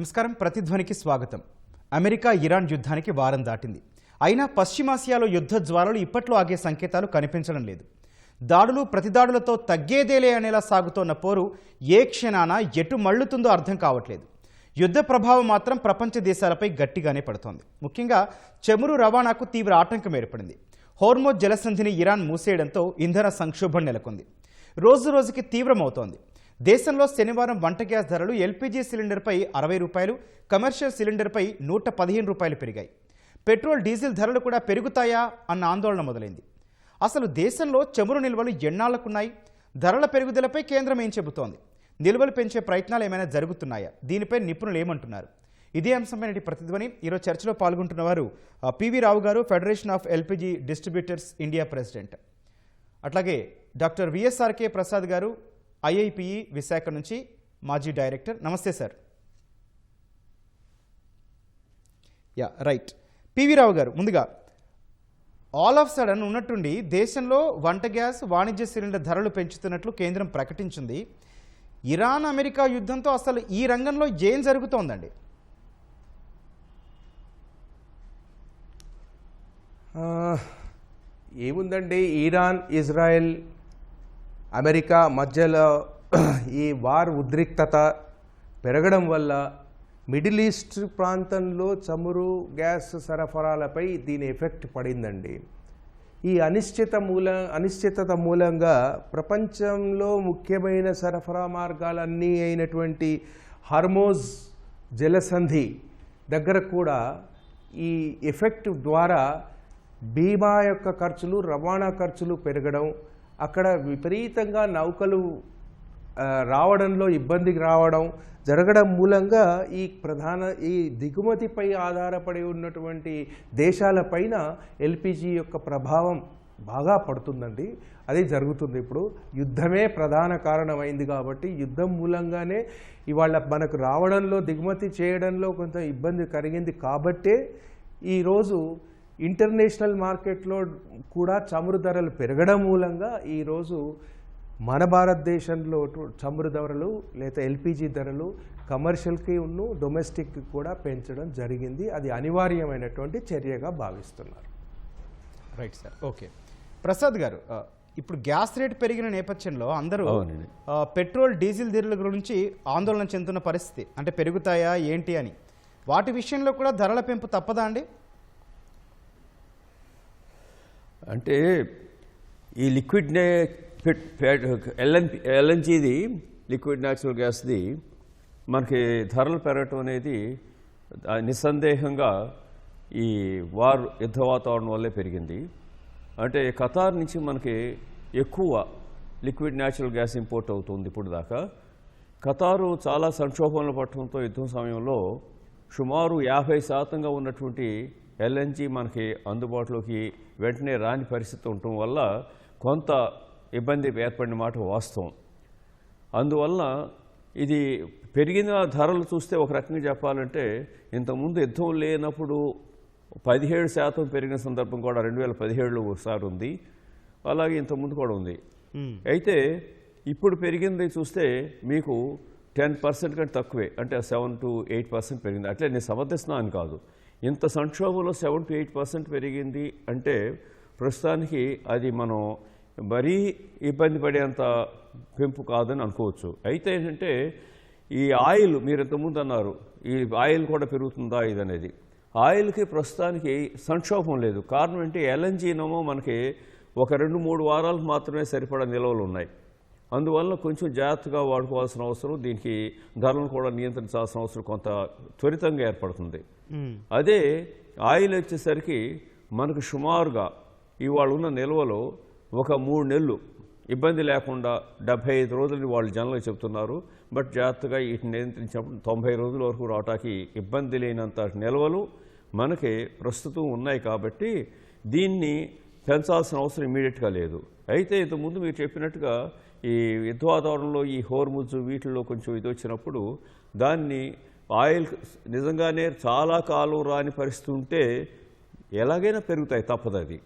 నమస్కారం. ప్రతిధ్వనికి స్వాగతం. America Iran యుద్ధానికి వారం దాటింది. అయినా పశ్చిమాసియాలో యుద్ధ జ్వాలలు ఇప్పట్లో ఆగే సంకేతాలు కనిపించడం లేదు. దాడులు ప్రతిదాడులతో తగ్గేదేలే అనేలా సాగుతోన్న పోరు ఏ క్షణాన ఎటు మళ్లుతుందో అర్థం కావట్లేదు. యుద్ధ ప్రభావం మాత్రం ప్రపంచ దేశాలపై గట్టిగానే పడుతోంది. ముఖ్యంగా చమురు రవాణాకు తీవ్ర ఆటంకం ఏర్పడింది. హోర్మోజ్ జలసంధిని ఇరాన్ మూసేయడంతో ఇంధన సంక్షోభం నెలకొంది. రోజు రోజుకి తీవ్రమవుతోంది. దేశంలో శనివారం వంట గ్యాస్ ధరలు ఎల్పీజీ సిలిండర్పై 60 రూపాయలు, కమర్షియల్ సిలిండర్పై 115 రూపాయలు పెరిగాయి. పెట్రోల్ డీజిల్ ధరలు కూడా పెరుగుతాయా అన్న ఆందోళన మొదలైంది. అసలు దేశంలో చమురు నిల్వలు ఎన్నాళ్లకున్నాయి? ధరల పెరుగుదలపై కేంద్రం ఏం చెబుతోంది? నిల్వలు పెంచే ప్రయత్నాలు ఏమైనా జరుగుతున్నాయా? దీనిపై నిపుణులు ఏమంటున్నారు? ఇదే అంశమైన ప్రతిధ్వని. ఈరోజు చర్చలో పాల్గొంటున్న వారు పివి రావు గారు, federation of LPG distributors India president. అట్లాగే డాక్టర్ విఎస్ఆర్కే ప్రసాద్ గారు, ఐఐపిఈ విశాఖ నుంచి మాజీ డైరెక్టర్. నమస్తే సార్. రైట్. పివి రావు గారు, ముందుగా ఆల్ ఆఫ్ సడన్ ఉన్నట్టుండి దేశంలో వంట గ్యాస్, వాణిజ్య సిలిండర్ ధరలు పెంచుతున్నట్లు కేంద్రం ప్రకటించింది. ఇరాన్ అమెరికా యుద్ధంతో అసలు ఈ రంగంలో ఏం జరుగుతోందండి? ఏముందండి, ఇరాన్, ఇజ్రాయెల్, అమెరికా మధ్యలో ఈ వార్ ఉద్రిక్తత పెరగడం వల్ల మిడిల్ ఈస్ట్ ప్రాంతంలో చమురు గ్యాస్ సరఫరాలపై దీని ఎఫెక్ట్ పడిందండి. ఈ అనిశ్చితత మూలంగా ప్రపంచంలో ముఖ్యమైన సరఫరా మార్గాలన్నీ అయినటువంటి హోర్మోజ్ జలసంధి దగ్గర కూడా ఈ ఎఫెక్ట్ ద్వారా బీమా యొక్క ఖర్చులు, రవాణా ఖర్చులు పెరగడం, అక్కడ విపరీతంగా నౌకలు రావడంలో ఇబ్బంది రావడం జరగడం మూలంగా ఈ దిగుమతిపై ఆధారపడి ఉన్నటువంటి దేశాలపైన ఎల్పిజి యొక్క ప్రభావం బాగా పడుతుందండి. అది జరుగుతుంది. ఇప్పుడు యుద్ధమే ప్రధాన కారణమైంది కాబట్టి యుద్ధం మూలంగానే ఇవాళ మనకు రావడంలో, దిగుమతి చేయడంలో కొంత ఇబ్బంది కలిగింది కాబట్టే ఈరోజు ఇంటర్నేషనల్ మార్కెట్లో కూడా చమురు ధరలు పెరగడం మూలంగా ఈరోజు మన భారతదేశంలో చమురు ధరలు లేదా ఎల్పిజి ధరలు కమర్షియల్కి డొమెస్టిక్కి కూడా పెంచడం జరిగింది. అది అనివార్యమైనటువంటి చర్యగా భావిస్తున్నారు. Right sir. ఓకే. ప్రసాద్ గారు, ఇప్పుడు గ్యాస్ రేట్ పెరిగిన నేపథ్యంలో అందరూ పెట్రోల్, డీజిల్ ధరల గురించి ఆందోళన చెందుతున్న పరిస్థితి. అంటే పెరుగుతాయా ఏంటి అని. వాటి విషయంలో కూడా ధరల పెంపు తప్పదా అండి? అంటే ఈ లిక్విడ్ ఎల్ఎన్జీది, లిక్విడ్ న్యాచురల్ గ్యాస్ది మనకి ధరలు పెరగటం అనేది నిస్సందేహంగా ఈ యుద్ధ వాతావరణం వల్లే పెరిగింది. అంటే ఖతార్ నుంచి మనకి ఎక్కువ లిక్విడ్ న్యాచురల్ గ్యాస్ ఇంపోర్ట్ అవుతుంది. ఇప్పుడు దాకా ఖతారు చాలా సంక్షోభంలో పట్టడంతో యుద్ధం సమయంలో సుమారు 50% ఉన్నటువంటి ఎల్ఎన్జీ మనకి అందుబాటులోకి వెంటనే రాని పరిస్థితి ఉండటం వల్ల కొంత ఇబ్బంది ఏర్పడిన మాట వాస్తవం. అందువల్ల ఇది పెరిగిన ధరలు చూస్తే ఒక రకంగా చెప్పాలంటే ఇంతకుముందు యుద్ధం లేనప్పుడు 17% పెరిగిన సందర్భం కూడా 2017లో ఒకసారి ఉంది. అలాగే ఇంతకుముందు కూడా ఉంది. అయితే ఇప్పుడు పెరిగింది చూస్తే మీకు 10% కంటే తక్కువే, అంటే 7 to 8% పెరిగింది. అట్లే నేను సమర్థిస్తున్నాను కాదు. ఇంత సంక్షోభంలో 7 to 8% పెరిగింది అంటే ప్రస్తుతానికి అది మనం మరీ ఇబ్బంది పడేంత పెంపు కాదని అనుకోవచ్చు. అయితే ఏంటంటే ఈ ఆయిల్, మీరు ఇంతకుముందు అన్నారు ఈ ఆయిల్ కూడా పెరుగుతుందా ఇదనేది. ఆయిల్కి ప్రస్తుతానికి సంక్షోభం లేదు. కారణం ఏంటి, ఎల్ఎన్జీనేమో మనకి ఒక 2-3 వారాలకు మాత్రమే సరిపడా నిల్వలు ఉన్నాయి. అందువల్ల కొంచెం జాగ్రత్తగా వాడుకోవాల్సిన అవసరం, దీనికి ధరలను కూడా నియంత్రించాల్సిన అవసరం కొంత త్వరితంగా ఏర్పడుతుంది. అదే ఆయిల్ వచ్చేసరికి మనకు సుమారుగా ఇవాళ ఉన్న నిల్వలో ఒక 3 నెలలు ఇబ్బంది లేకుండా 75 రోజులని వాళ్ళు జనంలో చెప్తున్నారు. బట్ జాగ్రత్తగా వీటిని నియంత్రించినప్పుడు 90 రోజుల వరకు రావటానికి ఇబ్బంది లేనంత నిల్వలు మనకి ప్రస్తుతం ఉన్నాయి. కాబట్టి దీన్ని పెంచాల్సిన అవసరం ఇమీడియట్గా లేదు. అయితే ఇంతకుముందు మీరు చెప్పినట్టుగా ఈ యుద్ధ వాతావరణంలో ఈ హోర్ముజ్ వీటిల్లో కొంచెం ఇది వచ్చినప్పుడు దాన్ని ఆయిల్ నిజంగానే చాలా కాలం రాని పరిస్థితి ఉంటే ఎలాగైనా పెరుగుతాయి, తప్పదు అది.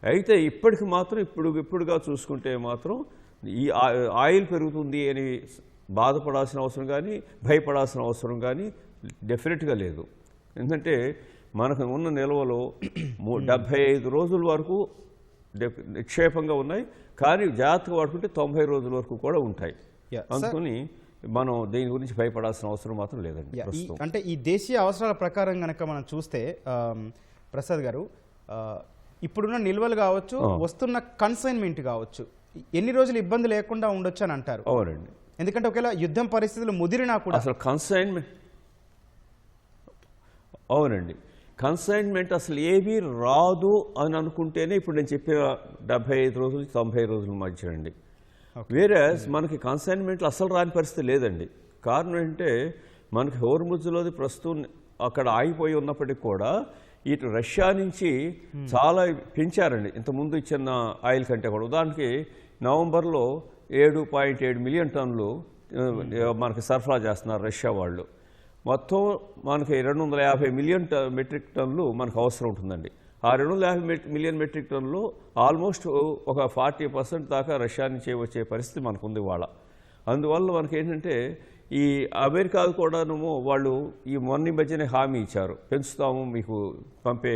అయితే ఇప్పటికి మాత్రం ఇప్పుడుగా చూసుకుంటే మాత్రం ఈ ఆయిల్ పెరుగుతుంది అని బాధపడాల్సిన అవసరం కానీ భయపడాల్సిన అవసరం కానీ డెఫినెట్గా లేదు. ఎందుకంటే మనకు ఉన్న నిల్వలు 75 రోజుల వరకు నిక్షేపంగా ఉన్నాయి, కానీ జాగ్రత్తగా వాడుకుంటే 90 రోజుల వరకు కూడా ఉంటాయి. అందుకని మనం దీని గురించి భయపడాల్సిన అవసరం మాత్రం లేదండి ప్రస్తుతం. అంటే ఈ దేశీయ అవసరాల ప్రకారం కనుక మనం చూస్తే ప్రసాద్ గారు, ఇప్పుడున్న నిల్వలు కావచ్చు, వస్తున్న కన్సైన్మెంట్ కావచ్చు, ఎన్ని రోజులు ఇబ్బంది లేకుండా ఉండొచ్చు అని అంటారు? అవునండి. ఎందుకంటే ఒకవేళ యుద్ధం పరిస్థితులు ముదిరినా కూడా అసలు కన్సైన్మెంట్, అవునండి, కన్సైన్మెంట్ అసలు ఏమీ రాదు అని అనుకుంటేనే ఇప్పుడు నేను చెప్పిన 75 రోజులు 90 రోజుల మధ్య అండి. వేరే మనకి కన్సైన్మెంట్లు అసలు రాని పరిస్థితి లేదండి. కారణం ఏంటంటే మనకి హోర్ముజ్లోది ప్రస్తుతం అక్కడ ఆగిపోయి ఉన్నప్పటికీ కూడా ఇటు రష్యా నుంచి చాలా పెంచారండి ఇంతకుముందు ఇచ్చిన ఆయిల్ కంటే కూడా. ఉదాహరణకి నవంబర్లో 7.7 మిలియన్ టన్నులు మనకి సరఫరా చేస్తున్నారు రష్యా వాళ్ళు. మొత్తం మనకి 250 మిలియన్ మెట్రిక్ టన్నులు మనకు అవసరం ఉంటుందండి. ఆ 250 మిలియన్ మెట్రిక్ టన్నులు ఆల్మోస్ట్ ఒక 40% దాకా రష్యా నుంచి వచ్చే పరిస్థితి మనకుంది వాళ్ళ. అందువల్ల మనకి ఏంటంటే ఈ అమెరికాకు కూడాను వాళ్ళు ఈ మొన్న మధ్యనే హామీ ఇచ్చారు, పెంచుతాము మీకు పంపే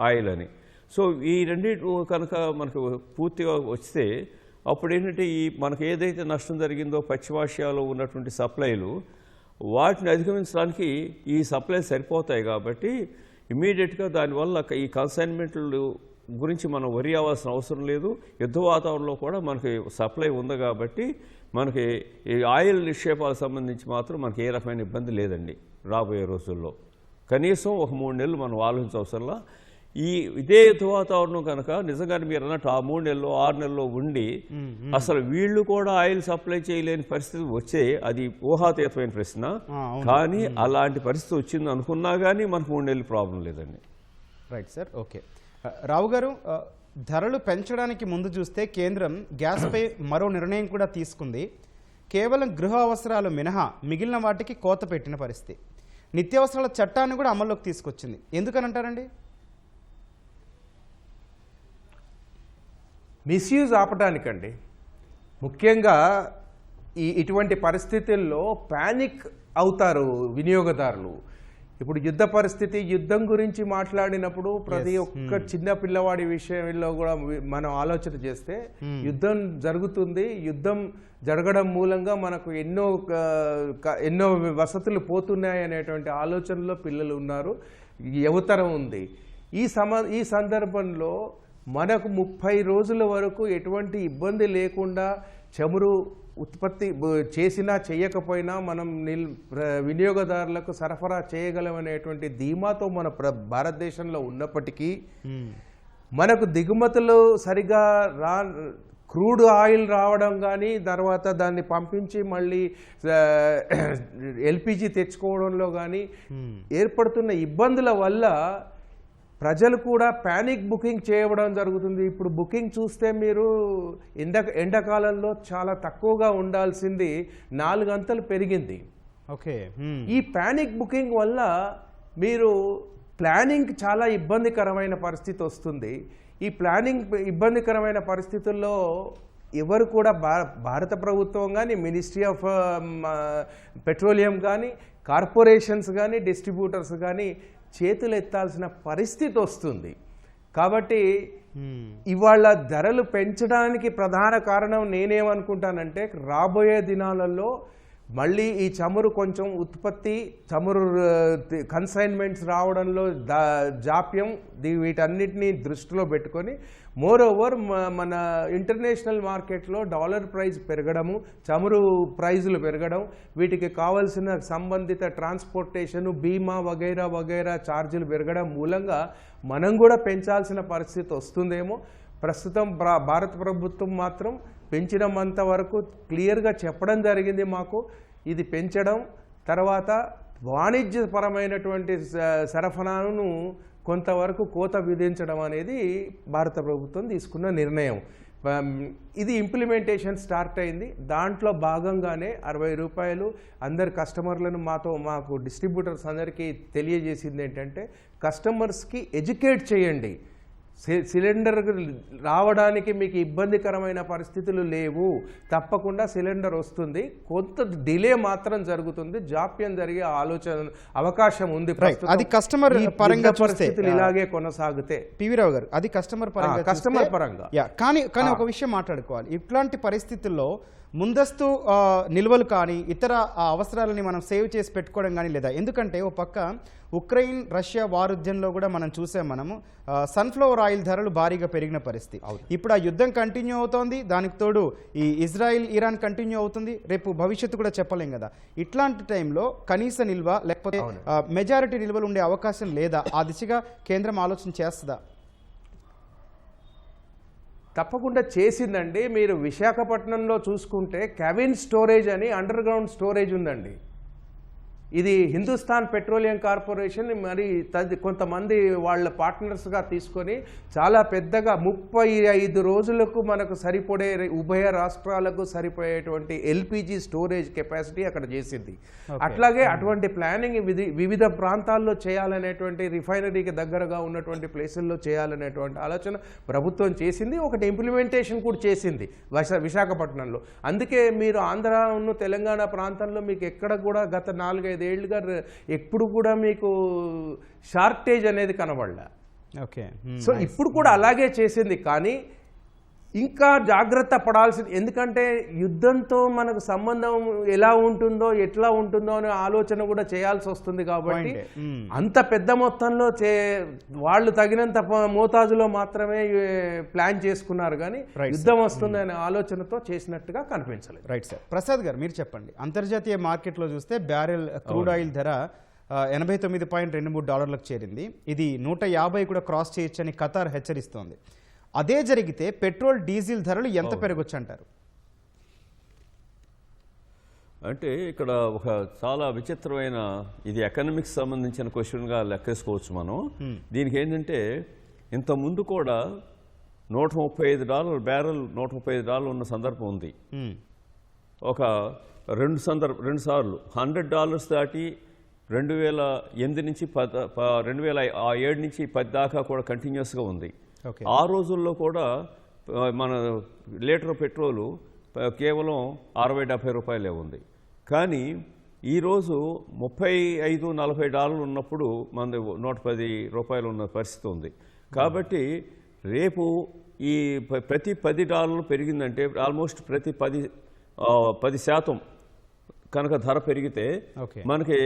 ఆయిల్ అని. సో ఈ రెండింటి కనుక మనకు పూర్తిగా వస్తే అప్పుడు ఏంటంటే ఈ మనకు ఏదైతే నష్టం జరిగిందో పశ్చిమాసియాలో ఉన్నటువంటి సప్లైలు, వాటిని అధిగమించడానికి ఈ సప్లై సరిపోతాయి. కాబట్టి ఇమీడియట్గా దానివల్ల ఈ కన్సైన్మెంట్లు గురించి మనం వరి అవ్వాల్సిన అవసరం లేదు. యుద్ధ వాతావరణంలో కూడా మనకి సప్లై ఉంది కాబట్టి మనకి ఈ ఆయిల్ నిక్షేపాలకు సంబంధించి మాత్రం మనకి ఏ రకమైన ఇబ్బంది లేదండి రాబోయే రోజుల్లో. కనీసం ఒక 3 నెలలు మనం ఆలోచించవసరంలా. ఇదే యుద్ధ వాతావరణం కనుక నిజంగానే మీరు అన్నట్టు ఆ 3 నెలలు 6 నెలల్లో ఉండి అసలు వీళ్ళు కూడా ఆయిల్ సప్లై చేయలేని పరిస్థితి వచ్చే, అది ఊహాతీతమైన ప్రశ్న. కానీ అలాంటి పరిస్థితి వచ్చింది అనుకున్నా కానీ మనకు 3 నెలలు ప్రాబ్లం లేదండి. Right sir, okay. రావు గారు, ధరలు పెంచడానికి ముందు చూస్తే కేంద్రం గ్యాస్పై మరో నిర్ణయం కూడా తీసుకుంది. కేవలం గృహ అవసరాలు మినహా మిగిలిన వాటికి కోత పెట్టిన పరిస్థితి. నిత్యావసరాల చట్టాన్ని కూడా అమల్లోకి తీసుకొచ్చింది. ఎందుకనంటారండి? మిస్యూజ్ ఆపటానికండి. ముఖ్యంగా ఇటువంటి పరిస్థితుల్లో ప్యానిక్ అవుతారు వినియోగదారులు. ఇప్పుడు యుద్ధ పరిస్థితి, యుద్ధం గురించి మాట్లాడినప్పుడు ప్రతి ఒక్క చిన్న పిల్లవాడి విషయంలో కూడా మనం ఆలోచన చేస్తే యుద్ధం జరుగుతుంది, యుద్ధం జరగడం మూలంగా మనకు ఎన్నో వసతులు పోతున్నాయి అనేటువంటి ఆలోచనలో పిల్లలు ఉన్నారు, యువతరం ఉంది. ఈ సందర్భంలో మనకు 30 రోజుల వరకు ఎటువంటి ఇబ్బంది లేకుండా చమురు ఉత్పత్తి చేసినా చేయకపోయినా మనం వినియోగదారులకు సరఫరా చేయగలమనేటువంటి ధీమాతో మన భారతదేశంలో ఉన్నప్పటికీ మనకు దిగుమతులు సరిగా క్రూడ్ ఆయిల్ రావడం కానీ, తర్వాత దాన్ని పంపించి మళ్ళీ ఎల్పిజి తెచ్చుకోవడంలో కానీ ఏర్పడుతున్న ఇబ్బందుల వల్ల ప్రజలు కూడా ప్యానిక్ బుకింగ్ చేయడం జరుగుతుంది. ఇప్పుడు బుకింగ్ చూస్తే మీరు ఎండాకాలంలో చాలా తక్కువగా ఉండాల్సింది 4 అంతలు పెరిగింది. ఓకే. ఈ ప్యానిక్ బుకింగ్ వల్ల మీరు ప్లానింగ్ చాలా ఇబ్బందికరమైన పరిస్థితి వస్తుంది. ఈ ఇబ్బందికరమైన పరిస్థితుల్లో ఎవరు కూడా భారత ప్రభుత్వం కానీ, మినిస్ట్రీ ఆఫ్ పెట్రోలియం కానీ, కార్పొరేషన్స్ కానీ, డిస్ట్రిబ్యూటర్స్ కానీ చేతులు ఎత్తాల్సిన పరిస్థితి వస్తుంది. కాబట్టి ఇవాళ ధరలు పెంచడానికి ప్రధాన కారణం నేనేమనుకుంటానంటే, రాబోయే దినాలలో మళ్ళీ ఈ చమురు కొంచెం చమురు కన్సైన్మెంట్స్ రావడంలో జాప్యం, వీటన్నిటినీ దృష్టిలో పెట్టుకొని మోర్ ఓవర్ మన ఇంటర్నేషనల్ మార్కెట్లో డాలర్ ప్రైస్ పెరగడము, చమురు ప్రైజులు పెరగడం, వీటికి కావాల్సిన సంబంధిత ట్రాన్స్పోర్టేషను, బీమా వగైరా ఛార్జీలు పెరగడం మూలంగా మనం కూడా పెంచాల్సిన పరిస్థితి వస్తుందేమో. ప్రస్తుతం భారత ప్రభుత్వం మాత్రం పెంచినంత వరకు క్లియర్గా చెప్పడం జరిగింది మాకు. ఇది పెంచడం, తర్వాత వాణిజ్యపరమైనటువంటి సరఫరాను కొంతవరకు కోత విధించడం అనేది భారత ప్రభుత్వం తీసుకున్న నిర్ణయం. ఇది ఇంప్లిమెంటేషన్ స్టార్ట్ అయింది. దాంట్లో భాగంగానే 60 రూపాయలు అందరు కస్టమర్లను మాకు డిస్ట్రిబ్యూటర్స్ అందరికీ తెలియజేసింది ఏంటంటే, కస్టమర్స్కి ఎడ్యుకేట్ చేయండి. సిలిండర్ రావడానికి మీకు ఇబ్బందికరమైన పరిస్థితులు లేవు, తప్పకుండా సిలిండర్ వస్తుంది, కొంత డిలే మాత్రం జరుగుతుంది, జాప్యం జరిగే అవకాశం ఉంది. అది కస్టమర్ పరంగా పరిస్థితులు ఇలాగే కొనసాగితే పివి రావు గారు, అది కస్టమర్ పరంగా కానీ ఒక విషయం మాట్లాడుకోవాలి. ఇట్లాంటి పరిస్థితుల్లో ముందస్తు నిల్వలు కానీ ఇతర అవసరాలని మనం సేవ్ చేసి పెట్టుకోవడం కానీ లేదా, ఎందుకంటే ఓ పక్క ఉక్రెయిన్ రష్యా వారుద్యంలో కూడా మనం చూసాం, మనము సన్ఫ్లవర్ ఆయిల్ ధరలు భారీగా పెరిగిన పరిస్థితి. ఇప్పుడు ఆ యుద్ధం కంటిన్యూ అవుతోంది, దానికి తోడు ఈ ఇజ్రాయిల్ ఇరాన్ కంటిన్యూ అవుతుంది, రేపు భవిష్యత్తు కూడా చెప్పలేం కదా. ఇట్లాంటి టైంలో కనీస నిల్వ లేకపోతే మెజారిటీ నిల్వలు ఉండే అవకాశం లేదా? ఆ దిశగా కేంద్రం ఆలోచన చేస్తుందా? తప్పకుండా చేసిందండి. మీరు విశాఖపట్నంలో చూసుకుంటే కెవిన్ స్టోరేజ్ అని అండర్ గ్రౌండ్ స్టోరేజ్ ఉందండి. ఇది హిందుస్థాన్ పెట్రోలియం కార్పొరేషన్ మరి కొంతమంది వాళ్ళ పార్ట్నర్స్గా తీసుకొని చాలా పెద్దగా 35 రోజులకు మనకు సరిపడే ఉభయ రాష్ట్రాలకు సరిపోయేటువంటి ఎల్పిజి స్టోరేజ్ కెపాసిటీ అక్కడ చేసింది. అట్లాగే అటువంటి ప్లానింగ్ వివిధ ప్రాంతాల్లో చేయాలనేటువంటి, రిఫైనరీకి దగ్గరగా ఉన్నటువంటి ప్లేసుల్లో చేయాలనేటువంటి ఆలోచన ప్రభుత్వం చేసింది. ఒకటి ఇంప్లిమెంటేషన్ కూడా చేసింది విశాఖపట్నంలో. అందుకే మీరు ఆంధ్ర తెలంగాణ ప్రాంతంలో మీకు ఎక్కడ కూడా గత 4-5 ఏళ్ళుగా ఎప్పుడు కూడా మీకు షార్టేజ్ అనేది కనబడలే. ఓకే, సో ఇప్పుడు కూడా అలాగే చేసింది. కానీ ఇంకా జాగ్రత్త పడాల్సింది, ఎందుకంటే యుద్ధంతో మనకు సంబంధం ఎలా ఉంటుందో ఎట్లా ఉంటుందో అనే ఆలోచన కూడా చేయాల్సి వస్తుంది. కాబట్టి అంత పెద్ద మొత్తంలో వాళ్ళు తగినంత మోతాజులో మాత్రమే ప్లాన్ చేసుకున్నారు, కానీ యుద్ధం వస్తుంది అనే ఆలోచనతో చేసినట్టుగా కనిపించలేదు. Right sir. ప్రసాద్ గారు మీరు చెప్పండి, అంతర్జాతీయ మార్కెట్లో చూస్తే బ్యారెల్ క్రూడ్ ఆయిల్ ధర $89.23 చేరింది. ఇది 150 కూడా క్రాస్ చేయొచ్చని ఖతార్ హెచ్చరిస్తోంది. అదే జరిగితే పెట్రోల్ డీజిల్ ధరలు ఎంత పెరగొచ్చు అంటారు? అంటే ఇక్కడ ఒక చాలా విచిత్రమైన, ఇది ఎకనామిక్స్ సంబంధించిన క్వశ్చన్గా లెక్కేసుకోవచ్చు మనం. దీనికి ఏంటంటే ఇంత ముందు కూడా $135 బ్యారెల్ $135 ఉన్న సందర్భం ఉంది. ఒక రెండు సార్లు $100 దాటి 2008 నుంచి 2007 నుంచి 10 దాకా కూడా కంటిన్యూస్గా ఉంది. ఆ రోజుల్లో కూడా మన లీటర్ పెట్రోలు కేవలం $60-70 ఉంది. కానీ ఈరోజు $35-40 ఉన్నప్పుడు మన $110 ఉన్న పరిస్థితి ఉంది. కాబట్టి రేపు ఈ ప్రతి $10 పెరిగిందంటే ఆల్మోస్ట్ ప్రతి 10% కనుక ధర పెరిగితే మనకి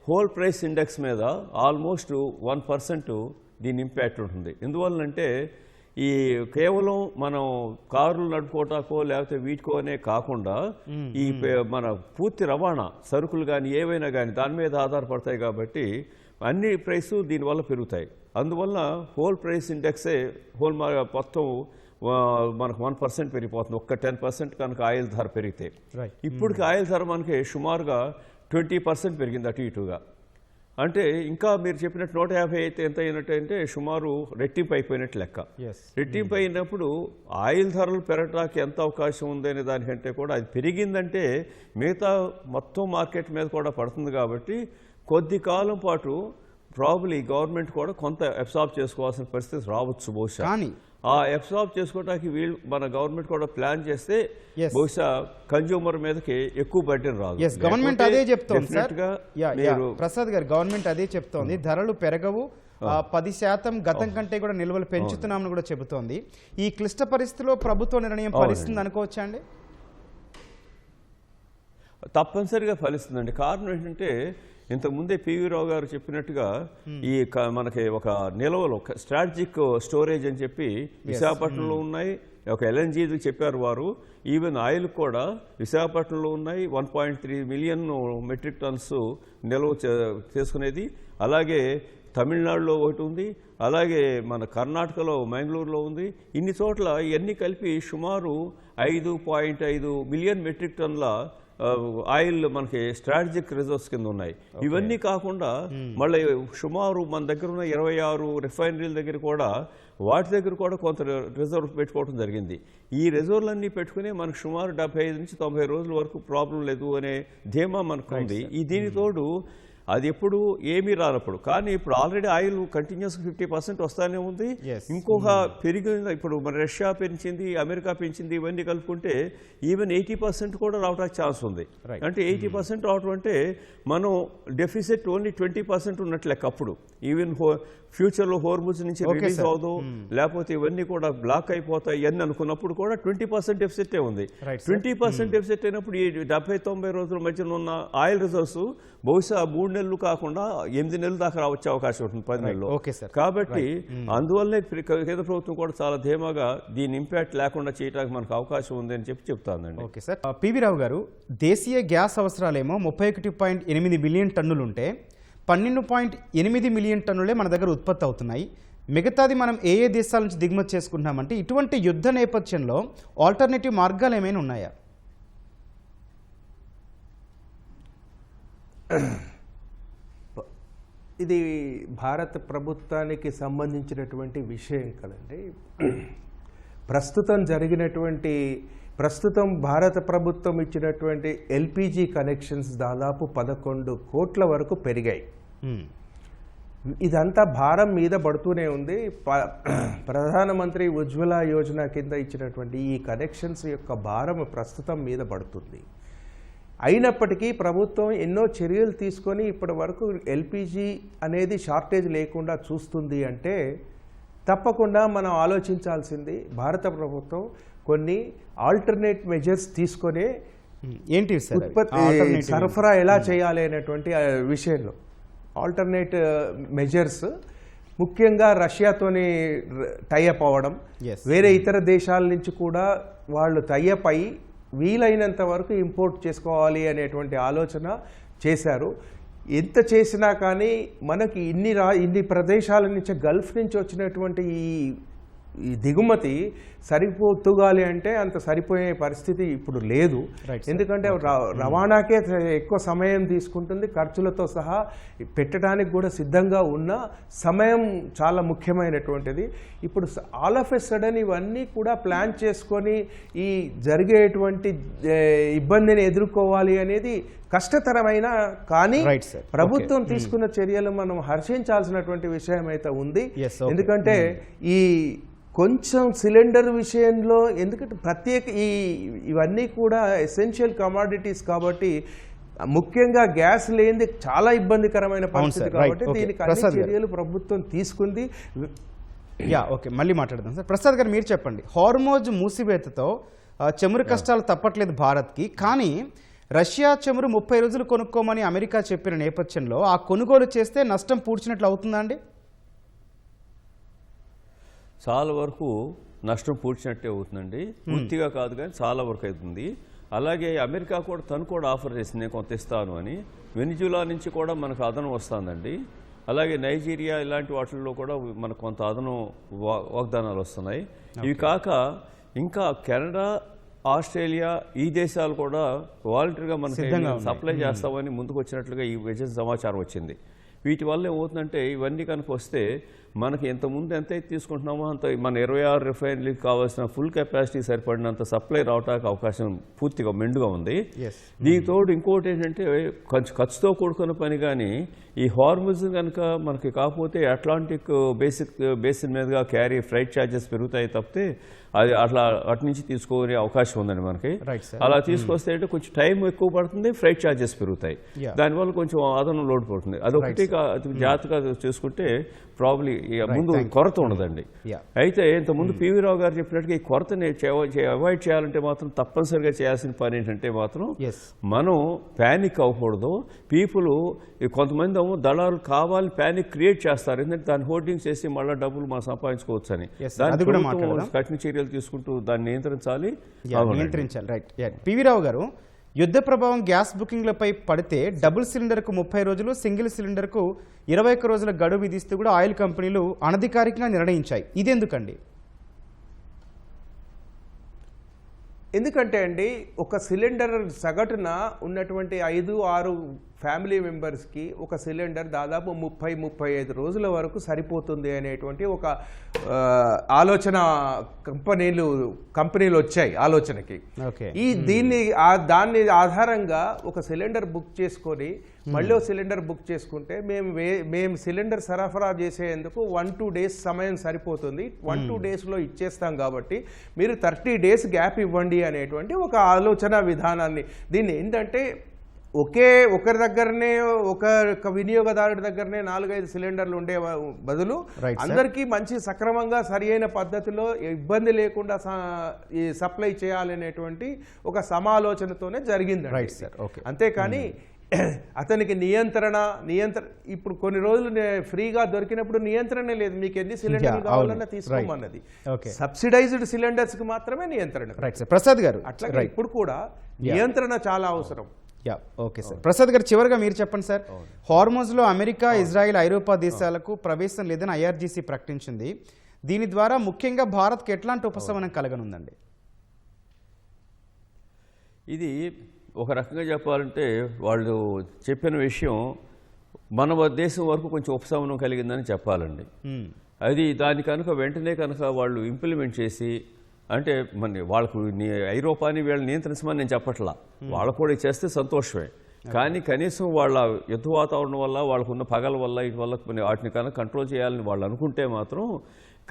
హోల్ ప్రైస్ ఇండెక్స్ మీద ఆల్మోస్ట్ 1% దీని ఇంపాక్ట్ ఉంటుంది. ఎందువల్లంటే ఈ కేవలం మనం కార్లు నడుపుకోవటాకో లేకపోతే వీటికోనే కాకుండా ఈ మన పూర్తి రవాణా సరుకులు కానీ ఏవైనా కానీ దాని మీద ఆధారపడతాయి. కాబట్టి అన్ని ప్రైసు దీనివల్ల పెరుగుతాయి. అందువల్ల హోల్ ప్రైస్ ఇండెక్సే మొత్తం మనకు 1% పెరిగిపోతుంది. ఒక్క 10% కనుక ఆయిల్ ధర పెరిగితే. ఇప్పటికి ఆయిల్ ధర మనకి సుమారుగా 20% పెరిగింది అటు ఇటుగా. అంటే ఇంకా మీరు చెప్పినట్టు 150 అయితే ఎంత అయినట్టంటే సుమారు రెట్టింపు అయిపోయినట్టు లెక్క. రెట్టింపు అయినప్పుడు ఆయిల్ ధరలు పెరగడానికి ఎంత అవకాశం ఉందనే దానికంటే కూడా అది పెరిగిందంటే మిగతా మొత్తం మార్కెట్ మీద కూడా పడుతుంది. కాబట్టి కొద్ది కాలం పాటు ప్రాబబ్లీ గవర్నమెంట్ కూడా కొంత అబ్సార్బ్ చేసుకోవాల్సిన పరిస్థితి రావచ్చు బహుశా. ఆ అబ్సార్బ్ చేసుకోవడానికి మన గవర్నమెంట్ కూడా ప్లాన్ చేస్తే బహుశా కన్జ్యూమర్ మీదకి ఎక్కువ బర్డెన్ రాదు. గవర్నమెంట్ అదే చెప్తోంది సార్. ప్రసాద్ గారు, గవర్నమెంట్ అదే చెప్తోంది, ధరలు పెరగవు, 10% గతం కంటే కూడా నిల్వలు పెంచుతున్నామని కూడా చెబుతోంది. ఈ క్లిష్ట పరిస్థితిలో ప్రభుత్వ నిర్ణయం ఫలిస్తుంది అనుకోవచ్చా అండి? తప్పనిసరిగా ఫలిస్తుందండి. కారణం ఏంటంటే ఇంతకుముందే పివి రావు గారు చెప్పినట్టుగా ఈ మనకి ఒక నిల్వలు స్ట్రాటజిక్ స్టోరేజ్ అని చెప్పి విశాఖపట్నంలో ఉన్నాయి. ఒక LNG చెప్పారు వారు. ఈవెన్ ఆయిల్ కూడా విశాఖపట్నంలో ఉన్నాయి. 1.3 మిలియన్ మెట్రిక్ టన్స్ నిల్వ చేసుకునేది. అలాగే తమిళనాడులో ఒకటి ఉంది, అలాగే మన కర్ణాటకలో మ్యాంగ్లూరులో ఉంది. ఇన్ని చోట్ల ఇవన్నీ కలిపి సుమారు 5.5 మిలియన్ మెట్రిక్ టన్ల ఆయిల్ మనకి స్ట్రాటజిక్ రిజర్వ్స్ కింద ఉన్నాయి. ఇవన్నీ కాకుండా మళ్ళీ సుమారు మన దగ్గర ఉన్న 26 రిఫైనరీల దగ్గర కూడా వాటి దగ్గర కూడా కొంత రిజర్వ్ పెట్టుకోవడం జరిగింది. ఈ రిజర్వ్లన్నీ పెట్టుకుని మనకు సుమారు 75 నుంచి 90 రోజుల వరకు ప్రాబ్లం లేదు అనే ధీమా మనకు ఉంది. ఈ దీని తోడు అది ఎప్పుడు ఏమీ రానప్పుడు. కానీ ఇప్పుడు ఆల్రెడీ ఆయిల్ కంటిన్యూస్గా 50% వస్తానే ఉంది. Yes. ఇంకొక పెరిగిన ఇప్పుడు మన రష్యా పెంచింది, అమెరికా పెంచింది, ఇవన్నీ కలుపుకుంటే ఈవెన్ 80% కూడా రావడానికి ఛాన్స్ ఉంది. Right. అంటే 80% రావడం అంటే మనం డెఫిసిట్ ఓన్లీ 20% ఉన్నట్లు లెక్క. అప్పుడు ఈవెన్ ఫ్యూచర్లో హోర్ముజ్ నుంచి Okay, రిలీజ్ sir. అవ్వదు, లేకపోతే ఇవన్నీ కూడా బ్లాక్ అయిపోతాయి ఇవన్నీ అనుకున్నప్పుడు కూడా 20% డెఫిసిటే ఉంది. Right, sir. 20% డెఫిసిట్ అయినప్పుడు ఈ 70-90 రోజుల మధ్యన ఉన్న ఆయిల్ రిజర్వ్స్ బహుశా 3 నెలలు కాకుండా 8 నెలల దాకా వచ్చే అవకాశం ఉంటుంది 10 నెలల్లో. Okay, sir. కాబట్టి అందువల్లే కేంద్ర ప్రభుత్వం కూడా చాలా ధీమాగా దీని ఇంపాక్ట్ లేకుండా చేయడానికి మనకు అవకాశం ఉంది అని చెప్తానండి. Okay sir. పివి రావు గారు, దేశీయ గ్యాస్ అవసరాలేమో 31.8 మిలియన్ టన్నులు ఉంటే 12.8 మిలియన్ టన్నులే మన దగ్గర ఉత్పత్తి అవుతున్నాయి. మిగతాది మనం ఏ ఏ దేశాల నుంచి దిగుమతి చేసుకుంటున్నామంటే ఇటువంటి యుద్ధ నేపథ్యంలో ఆల్టర్నేటివ్ మార్గాలు ఏమైనా ఉన్నాయా? ఇది భారత ప్రభుత్వానికి సంబంధించినటువంటి విషయం కదండి. ప్రస్తుతం భారత ప్రభుత్వం ఇచ్చినటువంటి ఎల్పిజి కనెక్షన్స్ దాదాపు 11 కోట్ల వరకు పెరిగాయి. ఇదంతా భారం మీద పడుతూనే ఉంది. ప్రధానమంత్రి ఉజ్వల యోజన కింద ఇచ్చినటువంటి ఈ కనెక్షన్స్ యొక్క భారం ప్రస్తుతం మీద పడుతుంది. అయినప్పటికీ ప్రభుత్వం ఎన్నో చర్యలు తీసుకొని ఇప్పటి వరకు ఎల్పిజి అనేది షార్టేజ్ లేకుండా చూస్తుంది అంటే తప్పకుండా మనం ఆలోచించాల్సింది భారత ప్రభుత్వం కొన్ని ఆల్టర్నేట్ మెజర్స్ తీసుకొని ఏంటి సార్ ఉత్పత్తి సరఫరా ఎలా చేయాలి అనేటువంటి విషయంలో ఆల్టర్నేట్ మెజర్స్, ముఖ్యంగా రష్యాతోని టైఅప్ అవ్వడం, వేరే ఇతర దేశాల నుంచి కూడా వాళ్ళు టైఅప్ అయ్యి వీలైనంత వరకు ఇంపోర్ట్ చేసుకోవాలి అనేటువంటి ఆలోచన చేశారు. ఎంత చేసినా కానీ మనకి ఇన్ని ప్రదేశాల నుంచి గల్ఫ్ నుంచి వచ్చినటువంటి ఈ దిగుమతి సరిపోతుగాలి అంటే అంత సరిపోయే పరిస్థితి ఇప్పుడు లేదు. ఎందుకంటే రవాణాకే ఎక్కువ సమయం తీసుకుంటుంది, ఖర్చులతో సహా పెట్టడానికి కూడా సిద్ధంగా ఉన్న సమయం చాలా ముఖ్యమైనటువంటిది. ఇప్పుడు ఆల్ ఆఫ్ ఎ సడన్ ఇవన్నీ కూడా ప్లాన్ చేసుకొని ఈ జరిగేటువంటి ఇబ్బందిని ఎదుర్కోవాలి అనేది కష్టతరమైన, కానీ ప్రభుత్వం తీసుకున్న చర్యలు మనం హర్షించాల్సినటువంటి విషయం అయితే ఉంది. ఎందుకంటే ఈ కొంచెం సిలిండర్ విషయంలో, ఎందుకంటే ఇవన్నీ కూడా ఎసెన్షియల్ కమాడిటీస్ కాబట్టి ముఖ్యంగా గ్యాస్ లేనిది చాలా ఇబ్బందికరమైన పరిస్థితి కాబట్టి దీనికి అన్ని చర్యలు ప్రభుత్వం తీసుకుంది. ఓకే, మళ్ళీ మాట్లాడదాం సార్. ప్రసాద్ గారు మీరు చెప్పండి, హార్మోజ్ మూసివేతతో చమురు కష్టాలు తప్పట్లేదు భారత్కి, కానీ రష్యా చమురు 30 రోజులు కొనుక్కోమని అమెరికా చెప్పిన నేపథ్యంలో ఆ కొనుగోలు చేస్తే నష్టం పూడ్చినట్లు అవుతుందా అండి? చాలా వరకు నష్టం పూడ్చినట్టే అవుతుందండి. పూర్తిగా కాదు కానీ చాలా వరకు అవుతుంది. అలాగే అమెరికా కూడా తను కూడా ఆఫర్ చేసింది నేను కొంత ఇస్తాను అని. వెనిజులా నుంచి కూడా మనకు అదనం వస్తుందండి. అలాగే నైజీరియా ఇలాంటి వాటిల్లో కూడా మనకు కొంత అదనం వాగ్దానాలు వస్తున్నాయి. ఇవి కాక ఇంకా కెనడా, ఆస్ట్రేలియా ఈ దేశాలు కూడా వాలంటరీగా మనకి సప్లై చేస్తామని ముందుకు వచ్చినట్లుగా ఈ విజయ సమాచారం వచ్చింది. వీటి వల్ల ఏమవుతుందంటే ఇవన్నీ కనుక వస్తే మనకి ఇంతకుముందు ఎంతైతే తీసుకుంటున్నామో అంత మన 26 రిఫైనరీకి కావాల్సిన ఫుల్ కెపాసిటీ సరిపడినంత సప్లై రావడానికి అవకాశం పూర్తిగా మెండుగా ఉంది. దీనితో ఇంకోటి ఏంటంటే కొంచెం ఖర్చుతో కూడుకున్న పని, కానీ ఈ హార్ముజ్ కనుక మనకి కాకపోతే అట్లాంటిక్ బేసిన్ మీదుగా క్యారీ ఫ్రైట్ ఛార్జెస్ పెరుగుతాయి తప్పితే అది అటు నుంచి తీసుకోనే అవకాశం ఉందండి మనకి. అలా తీసుకొస్తే అంటే కొంచెం టైం ఎక్కువ పడుతుంది, ఫ్రైట్ ఛార్జెస్ పెరుగుతాయి, దానివల్ల కొంచెం అదనం లోడ్ పడుతుంది. అదొకటి జాగ్రత్తగా చూసుకుంటే ప్రాబ్లీ ముందు కొరత ఉండదండి. అయితే ఇంతకుముందు పివి రావు గారు చెప్పినట్టుగా ఈ కొరతని అవాయిడ్ చేయాలంటే మాత్రం తప్పనిసరిగా చేయాల్సిన పని ఏంటంటే మాత్రం మనం ప్యానిక్ అవ్వకూడదు. పీపుల్ కొంతమంది దళాలు కావాలని ప్యానిక్ క్రియేట్ చేస్తారు, ఎందుకంటే దాన్ని హోర్డింగ్ చేసి మళ్ళీ డబ్బులు మనం సంపాదించుకోవచ్చు అని. కఠిన చర్యలు తీసుకుంటూ దాన్ని నియంత్రించాలి. రైట్. పివి రావు గారు, యుద్ధ ప్రభావం గ్యాస్ బుకింగ్లపై పడితే డబుల్ సిలిండర్కు 30 రోజులు, సింగిల్ సిలిండర్కు 21 రోజుల గడువు విధిస్తూ కూడా ఆయిల్ కంపెనీలు అనధికారికంగా నిర్ణయించాయి. ఇదెందుకండి? ఎందుకంటే అండి ఒక సిలిండర్ సగటున ఉన్నటువంటి 5-6 ఫ్యామిలీ మెంబర్స్కి ఒక సిలిండర్ దాదాపు 30-35 రోజుల వరకు సరిపోతుంది అనేటువంటి ఒక ఆలోచన కంపెనీలు వచ్చాయి ఆలోచనకి. దాన్ని ఆధారంగా ఒక సిలిండర్ బుక్ చేసుకొని మళ్ళీ సిలిండర్ బుక్ చేసుకుంటే మేము సిలిండర్ సరఫరా చేసేందుకు 1-2 డేస్ సమయం సరిపోతుంది, 1-2 డేస్లో ఇచ్చేస్తాం కాబట్టి మీరు 30 డేస్ గ్యాప్ ఇవ్వండి అనేటువంటి ఒక ఆలోచన విధానాన్ని. దీన్ని ఏంటంటే ఒకరి దగ్గరనే ఒక వినియోగదారుడి దగ్గరనే 4-5 సిలిండర్లు ఉండే బదులు అందరికీ మంచి సక్రమంగా సరి అయిన పద్ధతిలో ఇబ్బంది లేకుండా సప్లై చేయాలనేటువంటి ఒక సమాలోచనతోనే జరిగింది. అంతేకాని అతనికి నియంత్రణ ఇప్పుడు కొన్ని రోజులు ఫ్రీగా దొరికినప్పుడు నియంత్రణ లేదు, మీకు ఎన్ని సిలిండర్లు కావాలన్నా తీసుకోమన్నది. సబ్సిడైజ్డ్ సిలిండర్స్ కి మాత్రమే నియంత్రణ. ప్రసాద్ గారు, అట్లా ఇప్పుడు కూడా నియంత్రణ చాలా అవసరం. Okay sir. ప్రసాద్ గారు, చివరిగా మీరు చెప్పండి సార్. హార్మోజ్లో అమెరికా, ఇజ్రాయెల్, ఐరోపా దేశాలకు ప్రవేశం లేదని IRGC ప్రకటించింది. దీని ద్వారా ముఖ్యంగా భారత్కి ఎట్లాంటి ఉపశమనం కలగనుందండి? ఇది ఒక రకంగా చెప్పాలంటే వాళ్ళు చెప్పిన విషయం మన దేశం వరకు కొంచెం ఉపశమనం కలిగిందని చెప్పాలండి. అది దాని కనుక వెంటనే కనుక వాళ్ళు ఇంప్లిమెంట్ చేసి, అంటే వాళ్ళకు ఐరోపాని వీళ్ళని నియంత్రించమని నేను చెప్పట్లా, వాళ్ళు కూడా చేస్తే సంతోషమే. కానీ కనీసం వాళ్ళ యుద్ధ వాతావరణం వల్ల, వాళ్ళకున్న పగల వల్ల, వీటి వల్ల వాటిని కనుక కంట్రోల్ చేయాలని వాళ్ళు అనుకుంటే మాత్రం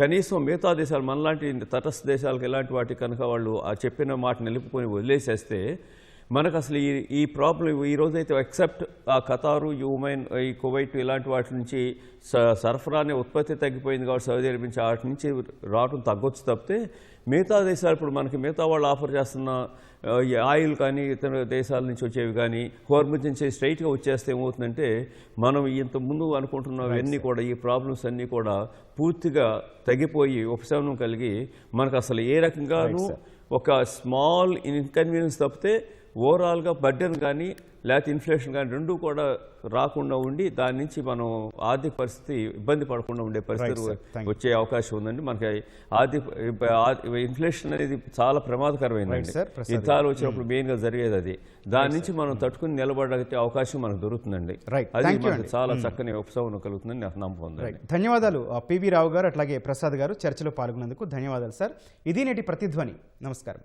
కనీసం మిగతా దేశాలు మనలాంటి తటస్థ దేశాలకు ఇలాంటి వాటికి కనుక వాళ్ళు ఆ చెప్పిన మాట నిలుపుకొని వదిలేసేస్తే మనకు అసలు ఈ ప్రాబ్లం ఈ రోజైతే ఎక్సెప్ట్ ఆ ఖతారు, యుమైన్, ఈ కువైట్ ఇలాంటి వాటి నుంచి సరఫరానే ఉత్పత్తి తగ్గిపోయింది కాబట్టి సౌదీ అరేబియా నుంచి వాటి నుంచి రావడం తగ్గొచ్చు తప్పితే మిగతా దేశాలు ఇప్పుడు మనకి మిగతా వాళ్ళు ఆఫర్ చేస్తున్న ఆయిల్ కానీ ఇతర దేశాల నుంచి వచ్చేవి కానీ హోర్ముజ్ నుంచి స్ట్రైట్గా వచ్చేస్తే ఏమవుతుందంటే మనం ఇంతకుముందు అనుకుంటున్నవన్నీ కూడా ఈ ప్రాబ్లమ్స్ అన్నీ కూడా పూర్తిగా తగ్గిపోయి ఉపశమనం కలిగి మనకు అసలు ఏ రకంగానూ ఒక స్మాల్ ఇన్కన్వీనియన్స్ తప్పితే ఓవరాల్గా బర్డెన్ కానీ లేకపోతే ఇన్ఫ్లేషన్ కానీ రెండూ కూడా రాకుండా ఉండి దాని నుంచి మనం ఆర్థిక పరిస్థితి ఇబ్బంది పడకుండా ఉండే పరిస్థితి వచ్చే అవకాశం ఉందండి. మనకి ఇన్ఫ్లేషన్ అనేది చాలా ప్రమాదకరమైనది. యుద్ధాలు వచ్చినప్పుడు మెయిన్గా జరిగేది అది. దాని నుంచి మనం తట్టుకుని నిలబడగలిగే అవకాశం మనకు దొరుకుతుందండి. అది మనకు చాలా చక్కని ఉపశమనం కలుగుతుందని నాకు నమ్మకం ఉంది. ధన్యవాదాలు పివి రావు గారు, అట్లాగే ప్రసాద్ గారు చర్చలో పాల్గొన్నందుకు ధన్యవాదాలు సార్. ఇది నేటి ప్రతిధ్వని. నమస్కారం.